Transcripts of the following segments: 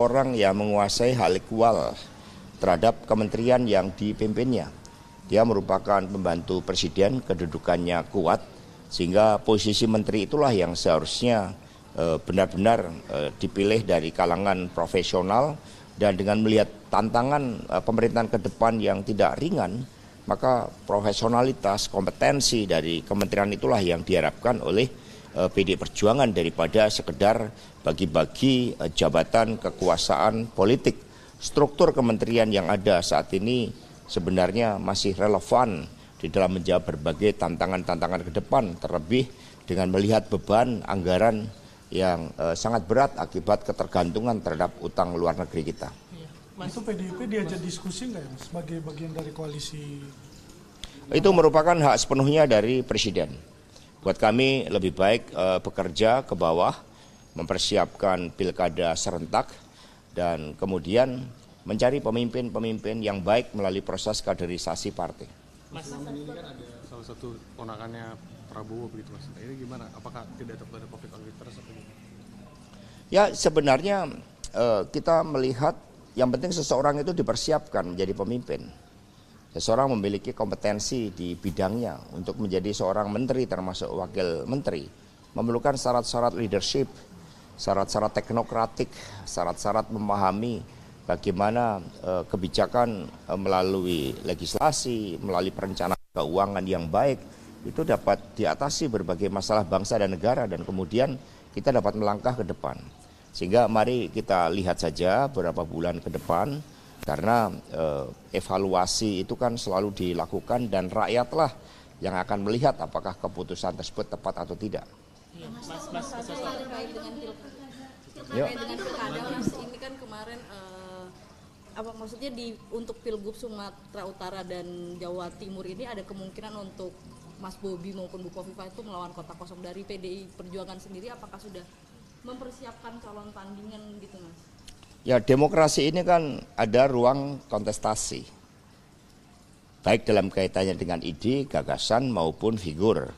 Orang yang menguasai hal ekwal terhadap kementerian yang dipimpinnya. Dia merupakan pembantu presiden, kedudukannya kuat, sehingga posisi menteri itulah yang seharusnya benar-benar dipilih dari kalangan profesional, dan dengan melihat tantangan pemerintahan ke depan yang tidak ringan, maka profesionalitas, kompetensi dari kementerian itulah yang diharapkan oleh PD Perjuangan daripada sekedar bagi-bagi jabatan kekuasaan politik. Struktur kementerian yang ada saat ini sebenarnya masih relevan di dalam menjawab berbagai tantangan-tantangan ke depan, terlebih dengan melihat beban anggaran yang sangat berat akibat ketergantungan terhadap utang luar negeri kita. Mas, itu PDIP diajak diskusi nggak ya, Mas, sebagai bagian dari koalisi? Itu merupakan hak sepenuhnya dari Presiden. Buat kami lebih baik bekerja ke bawah, mempersiapkan pilkada serentak, dan kemudian mencari pemimpin-pemimpin yang baik melalui proses kaderisasi partai. Mas, ini kan ada salah satu ponakannya Prabowo begitu, Mas. Ini gimana? Apakah tidak ada konflik of interest atau gimana? Ya, sebenarnya kita melihat yang penting seseorang itu dipersiapkan menjadi pemimpin. Seseorang memiliki kompetensi di bidangnya untuk menjadi seorang menteri termasuk wakil menteri. Memerlukan syarat-syarat leadership, syarat-syarat teknokratik, syarat-syarat memahami bagaimana kebijakan melalui legislasi, melalui perencanaan keuangan yang baik, itu dapat diatasi berbagai masalah bangsa dan negara, dan kemudian kita dapat melangkah ke depan. Sehingga mari kita lihat saja beberapa bulan ke depan, karena evaluasi itu kan selalu dilakukan dan rakyatlah yang akan melihat apakah keputusan tersebut tepat atau tidak. Terkait dengan pilkada, Mas, ini kan kemarin maksudnya untuk Pilgub Sumatera Utara dan Jawa Timur ini ada kemungkinan untuk Mas Bobi maupun Bu Kofifa itu melawan kota kosong. Dari PDI Perjuangan sendiri, apakah sudah mempersiapkan calon tandingan gitu, Mas? Ya, demokrasi ini kan ada ruang kontestasi, baik dalam kaitannya dengan ide, gagasan maupun figur.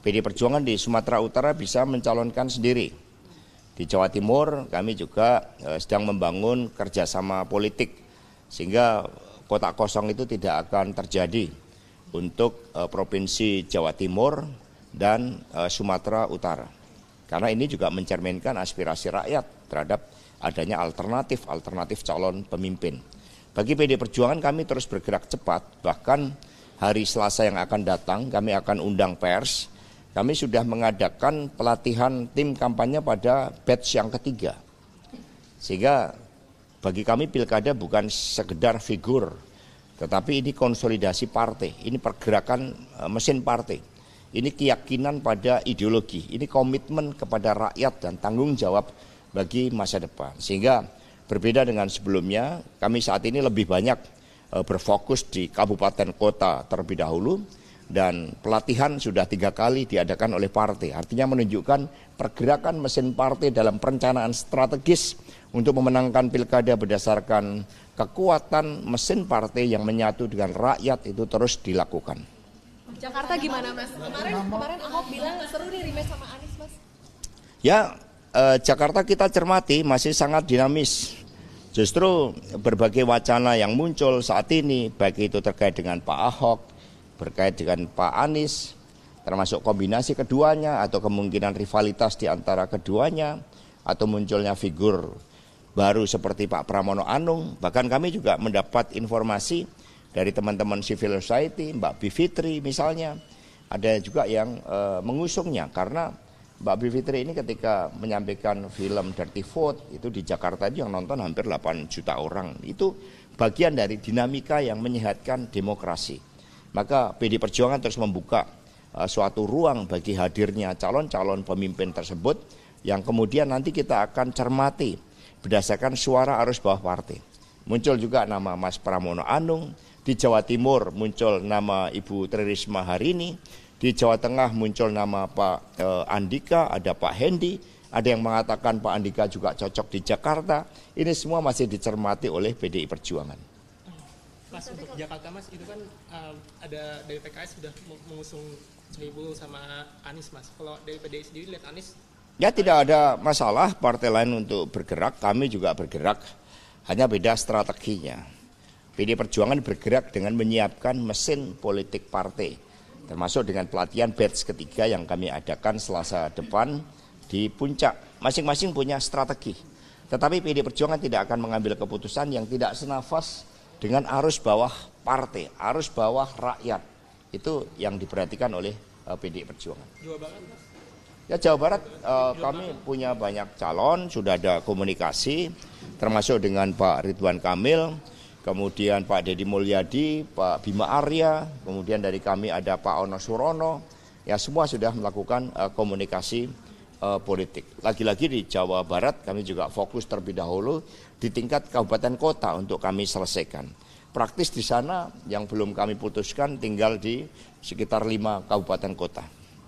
PD Perjuangan di Sumatera Utara bisa mencalonkan sendiri. Di Jawa Timur kami juga sedang membangun kerjasama politik, sehingga kotak kosong itu tidak akan terjadi untuk Provinsi Jawa Timur dan Sumatera Utara. Karena ini juga mencerminkan aspirasi rakyat terhadap adanya alternatif calon pemimpin. Bagi PD Perjuangan kami terus bergerak cepat, bahkan hari Selasa yang akan datang kami akan undang pers. Kami sudah mengadakan pelatihan tim kampanye pada batch yang ketiga. Sehingga bagi kami pilkada bukan sekedar figur, tetapi ini konsolidasi partai, ini pergerakan mesin partai. Ini keyakinan pada ideologi, ini komitmen kepada rakyat dan tanggung jawab bagi masa depan. Sehingga berbeda dengan sebelumnya, kami saat ini lebih banyak berfokus di kabupaten kota terlebih dahulu, dan pelatihan sudah 3 kali diadakan oleh partai. Artinya menunjukkan pergerakan mesin partai dalam perencanaan strategis untuk memenangkan pilkada berdasarkan kekuatan mesin partai yang menyatu dengan rakyat itu terus dilakukan. Jakarta gimana, Mas? Kemarin Ahok bilang seru nih rematch sama Anies, Mas. Ya, Jakarta kita cermati masih sangat dinamis. Justru berbagai wacana yang muncul saat ini, baik itu terkait dengan Pak Ahok, berkait dengan Pak Anies, termasuk kombinasi keduanya atau kemungkinan rivalitas di antara keduanya, atau munculnya figur baru seperti Pak Pramono Anung. Bahkan kami juga mendapat informasi dari teman-teman civil society, Mbak Bivitri misalnya, ada juga yang mengusungnya, karena Mbak Bivitri ini ketika menyampaikan film Dirty Vote itu di Jakarta itu yang nonton hampir 8 juta orang. Itu bagian dari dinamika yang menyehatkan demokrasi. Maka PD Perjuangan terus membuka suatu ruang bagi hadirnya calon-calon pemimpin tersebut, yang kemudian nanti kita akan cermati berdasarkan suara arus bawah partai. Muncul juga nama Mas Pramono Anung, di Jawa Timur muncul nama Ibu Tri Risma hari ini, di Jawa Tengah muncul nama Pak Andika, ada Pak Hendi, ada yang mengatakan Pak Andika juga cocok di Jakarta. Ini semua masih dicermati oleh PDI Perjuangan. Mas, untuk Jakarta, Mas, itu kan ada dari PKS sudah mengusung Cemibul sama Anies, Mas. Kalau dari PDI sendiri lihat Anies Ya tidak ada masalah partai lain untuk bergerak, kami juga bergerak, hanya beda strateginya. PD Perjuangan bergerak dengan menyiapkan mesin politik partai, termasuk dengan pelatihan batch ketiga yang kami adakan Selasa depan di Puncak. Masing-masing punya strategi, tetapi PD Perjuangan tidak akan mengambil keputusan yang tidak senafas dengan arus bawah partai, arus bawah rakyat. Itu yang diperhatikan oleh PD Perjuangan. Ya Jawa Barat kami punya banyak calon, sudah ada komunikasi termasuk dengan Pak Ridwan Kamil, kemudian Pak Deddy Mulyadi, Pak Bima Arya, kemudian dari kami ada Pak Ono Surono, ya semua sudah melakukan komunikasi politik. Lagi-lagi di Jawa Barat kami juga fokus terlebih dahulu di tingkat kabupaten kota untuk kami selesaikan. Praktis di sana yang belum kami putuskan tinggal di sekitar 5 kabupaten kota.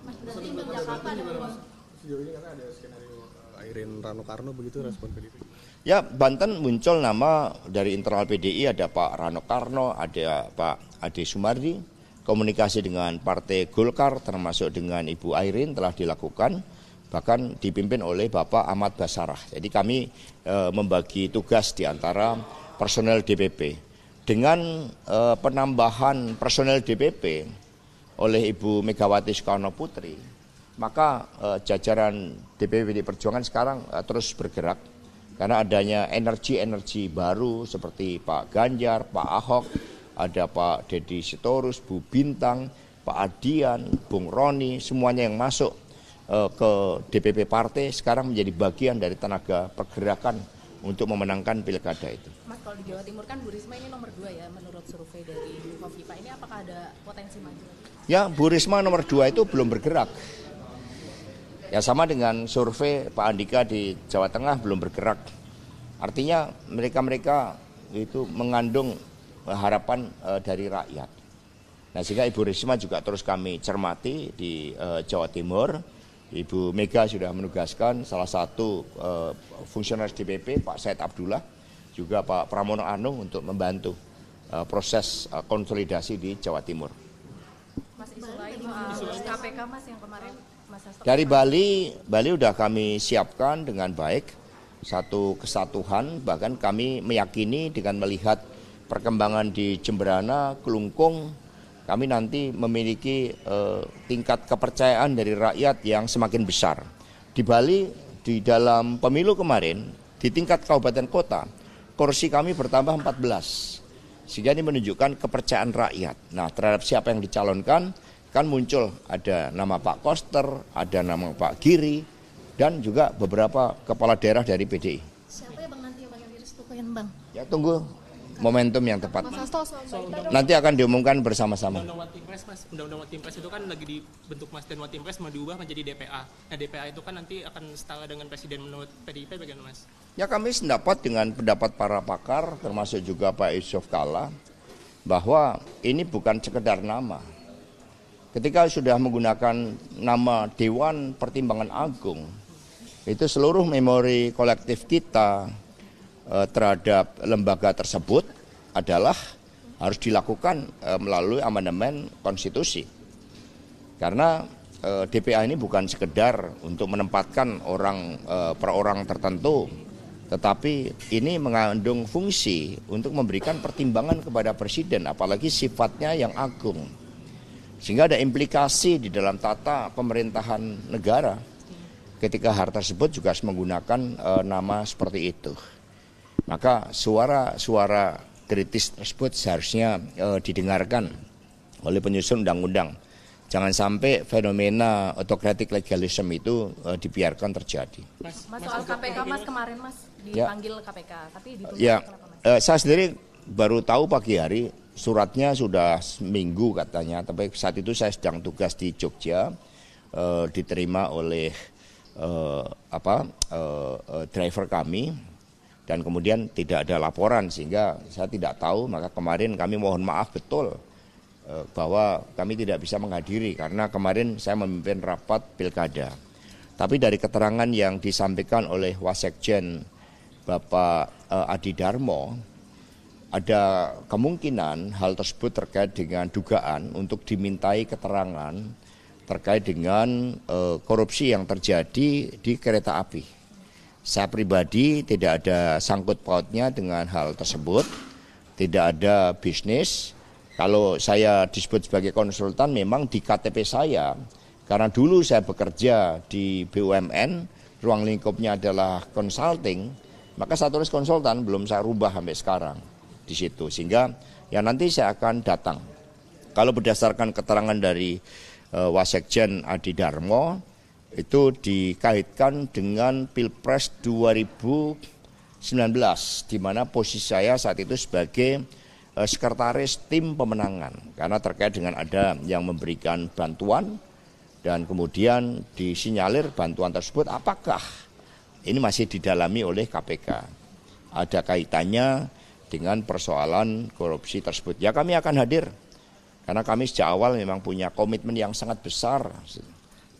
Sejauh ini karena ada skenario Airin Rano Karno begitu respon PDIP. Ya Banten muncul nama dari internal PDI, ada Pak Rano Karno, ada Pak Ade Sumardi. Komunikasi dengan Partai Golkar termasuk dengan Ibu Airin telah dilakukan, bahkan dipimpin oleh Bapak Ahmad Basarah. Jadi kami membagi tugas di antara personel DPP. Dengan penambahan personel DPP oleh Ibu Megawati Soekarno Putri, maka jajaran DPP PD Perjuangan sekarang terus bergerak karena adanya energi-energi baru seperti Pak Ganjar, Pak Ahok, ada Pak Deddy Sitorus, Bu Bintang, Pak Adian, Bung Roni, semuanya yang masuk ke DPP partai sekarang menjadi bagian dari tenaga pergerakan untuk memenangkan pilkada itu. Mas, kalau di Jawa Timur kan Bu Risma ini nomor 2 ya menurut survei dari Bukovipa. Ini apakah ada potensi maju? Ya, Bu Risma nomor 2 itu belum bergerak. Ya sama dengan survei Pak Andika di Jawa Tengah belum bergerak. Artinya mereka itu mengandung harapan dari rakyat. Nah sehingga Ibu Risma juga terus kami cermati di Jawa Timur. Ibu Mega sudah menugaskan salah satu fungsionaris DPP Pak Said Abdullah, juga Pak Pramono Anung untuk membantu proses konsolidasi di Jawa Timur. Mas, isu lain KPK Mas yang kemarin Mas Hasto. Dari Bali sudah kami siapkan dengan baik satu kesatuan, bahkan kami meyakini dengan melihat perkembangan di Jemberana, Kelungkung, kami nanti memiliki tingkat kepercayaan dari rakyat yang semakin besar. Di Bali, di dalam pemilu kemarin, di tingkat kabupaten kota, kursi kami bertambah 14. Sehingga ini menunjukkan kepercayaan rakyat. Nah terhadap siapa yang dicalonkan, kan muncul ada nama Pak Koster, ada nama Pak Giri, dan juga beberapa kepala daerah dari PDI. Siapa ya Bang nanti yang bakal direstuin Bang? Ya tunggu momentum yang tepat. Mas Hasto, Nanti akan diumumkan bersama-sama. Undang-undang One Team Press, Mas. Undang-undang One Team Press itu kan lagi dibentuk Mas, dan One Team Press mau diubah menjadi DPA. Nah DPA itu kan nanti akan setara dengan presiden menurut PDIP bagaimana Mas? Ya kami sependapat dengan pendapat para pakar, termasuk juga Pak Yusuf Kalla, bahwa ini bukan sekedar nama. Ketika sudah menggunakan nama Dewan Pertimbangan Agung, itu seluruh memori kolektif kita terhadap lembaga tersebut adalah harus dilakukan melalui amandemen konstitusi. Karena DPA ini bukan sekedar untuk menempatkan orang per orang tertentu, tetapi ini mengandung fungsi untuk memberikan pertimbangan kepada presiden, apalagi sifatnya yang agung. Sehingga ada implikasi di dalam tata pemerintahan negara ketika hal tersebut juga harus menggunakan nama seperti itu. Maka suara-suara kritis tersebut seharusnya didengarkan oleh penyusun undang-undang. Jangan sampai fenomena autocratic legalism itu dibiarkan terjadi. Mas soal KPK Mas kemarin Mas dipanggil KPK, tapi ditunda ya, kenapa Mas? Saya sendiri baru tahu pagi hari, suratnya sudah seminggu katanya, tapi saat itu saya sedang tugas di Jogja, diterima oleh driver kami, dan kemudian tidak ada laporan sehingga saya tidak tahu. Maka kemarin kami mohon maaf betul bahwa kami tidak bisa menghadiri karena kemarin saya memimpin rapat pilkada. Tapi dari keterangan yang disampaikan oleh Wasekjen Bapak Adi Darmo, ada kemungkinan hal tersebut terkait dengan dugaan untuk dimintai keterangan terkait dengan korupsi yang terjadi di kereta api. Saya pribadi tidak ada sangkut pautnya dengan hal tersebut, tidak ada bisnis. Kalau saya disebut sebagai konsultan memang di KTP saya, karena dulu saya bekerja di BUMN, ruang lingkupnya adalah consulting, maka saya tulis konsultan, belum saya rubah sampai sekarang di situ. Sehingga ya nanti saya akan datang. Kalau berdasarkan keterangan dari Wasekjen Adi Darmo, itu dikaitkan dengan Pilpres 2019, di mana posisi saya saat itu sebagai sekretaris tim pemenangan, karena terkait dengan ada yang memberikan bantuan dan kemudian disinyalir bantuan tersebut apakah ini masih didalami oleh KPK, ada kaitannya dengan persoalan korupsi tersebut. Ya kami akan hadir, karena kami sejak awal memang punya komitmen yang sangat besar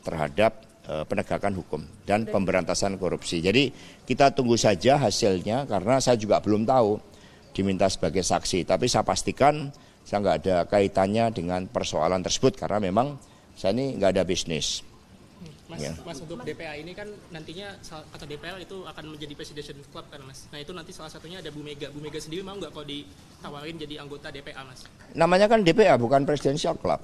terhadap penegakan hukum dan pemberantasan korupsi. Jadi kita tunggu saja hasilnya, karena saya juga belum tahu, diminta sebagai saksi. Tapi saya pastikan saya nggak ada kaitannya dengan persoalan tersebut, karena memang saya ini nggak ada bisnis. Mas, untuk DPA ini kan nantinya atau DPL itu akan menjadi presidential club kan Mas. Nah itu nanti salah satunya ada Bu Mega. Bu Mega sendiri mau nggak kalau ditawarin jadi anggota DPA Mas? Namanya kan DPA bukan presidential club.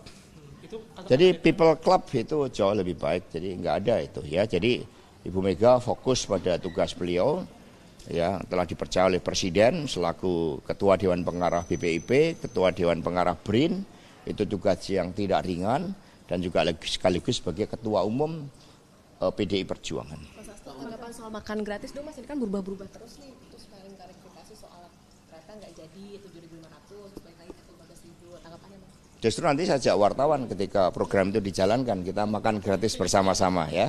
Jadi people club itu jauh lebih baik, jadi nggak ada itu ya. Jadi Ibu Mega fokus pada tugas beliau, ya telah dipercaya oleh Presiden selaku Ketua Dewan Pengarah BPIP, Ketua Dewan Pengarah BRIN, itu tugas yang tidak ringan, dan juga sekaligus sebagai Ketua Umum PDI Perjuangan. Mas Hasto, tanggapan soal makan gratis dong Mas, ini kan berubah-berubah terus nih, terus paling klarifikasi soal ternyata nggak jadi 7.500, balik lagi ke 15.000, tanggapannya Mas? Justru nanti saya ajak wartawan ketika program itu dijalankan, kita makan gratis bersama-sama ya.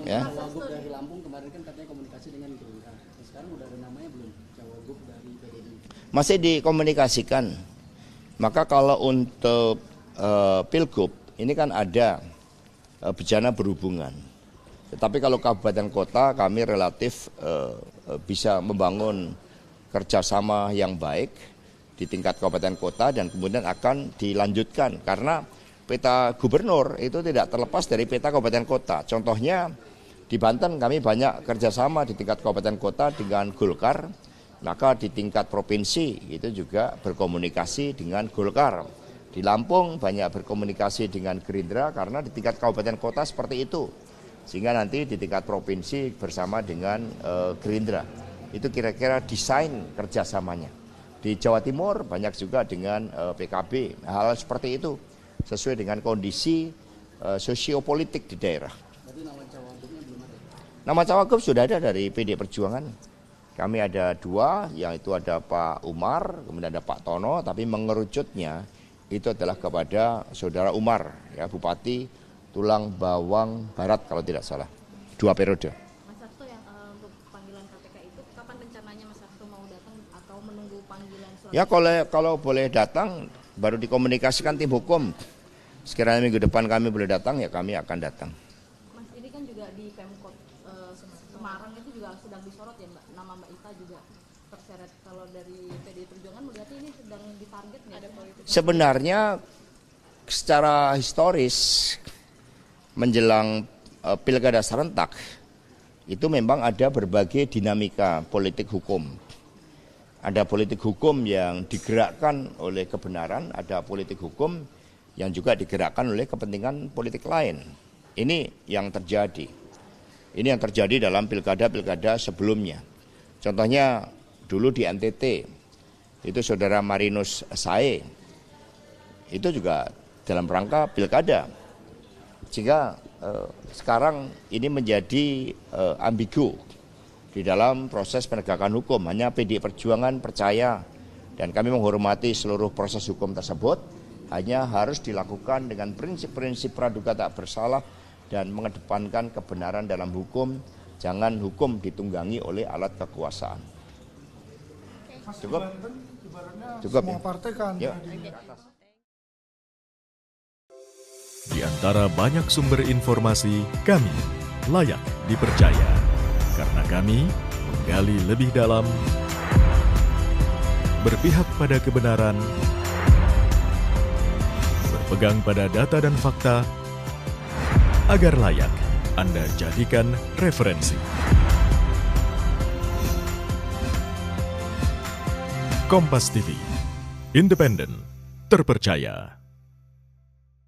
Ya. Cawagup dari Lampung kemarin kan katanya komunikasi dengan Gerindra. Sekarang udah ada namanya belum? Cawagup dari PDI. Masih dikomunikasikan. Maka kalau untuk Pilgub ini kan ada bejana berhubungan. Tetapi kalau kabupaten kota kami relatif bisa membangun kerjasama yang baik di tingkat kabupaten kota, dan kemudian akan dilanjutkan karena peta gubernur itu tidak terlepas dari peta kabupaten kota. Contohnya di Banten kami banyak kerjasama di tingkat kabupaten kota dengan Golkar, maka di tingkat provinsi itu juga berkomunikasi dengan Golkar. Di Lampung banyak berkomunikasi dengan Gerindra karena di tingkat kabupaten kota seperti itu, sehingga nanti di tingkat provinsi bersama dengan Gerindra. Itu kira-kira desain kerjasamanya. Di Jawa Timur banyak juga dengan PKB, hal seperti itu sesuai dengan kondisi sosiopolitik di daerah. Berarti nama cawagupnya belum ada? Nama cawagup sudah ada dari PD Perjuangan. Kami ada 2, yang itu ada Pak Umar, kemudian ada Pak Tono, tapi mengerucutnya itu adalah kepada Saudara Umar, ya Bupati Tulang Bawang Barat kalau tidak salah, 2 periode. Mas Hasto, yang untuk panggilan KPK itu kapan rencananya Mas Hasto mau datang atau menunggu panggilan surat? Ya kalau boleh datang baru dikomunikasikan tim hukum. Sekiranya minggu depan kami boleh datang, ya kami akan datang. Mas, ini kan juga di Pemkot Semarang itu juga sedang disorot ya Mbak, nama Mbak Ita juga terseret. Kalau dari PDI Perjuangan melihatnya ini sedang ditarget nggak ada politik? Sebenarnya secara historis menjelang pilkada serentak itu memang ada berbagai dinamika politik hukum. Ada politik hukum yang digerakkan oleh kebenaran, ada politik hukum yang juga digerakkan oleh kepentingan politik lain. Ini yang terjadi. Ini yang terjadi dalam pilkada-pilkada sebelumnya. Contohnya dulu di NTT, itu Saudara Marinus Sae, itu juga dalam rangka pilkada. Sehingga sekarang ini menjadi ambigu di dalam proses penegakan hukum. Hanya PDI Perjuangan percaya, dan kami menghormati seluruh proses hukum tersebut, hanya harus dilakukan dengan prinsip-prinsip praduga tak bersalah dan mengedepankan kebenaran dalam hukum. Jangan hukum ditunggangi oleh alat kekuasaan. Mas, Cukup? di Banten ibaratnya Cukup, semua ya? partai kan Yuk. di Di antara banyak sumber informasi, kami layak dipercaya. Karena kami menggali lebih dalam, berpihak pada kebenaran, berpegang pada data dan fakta, Agar layak, Anda jadikan referensi. Kompas TV, independen, terpercaya.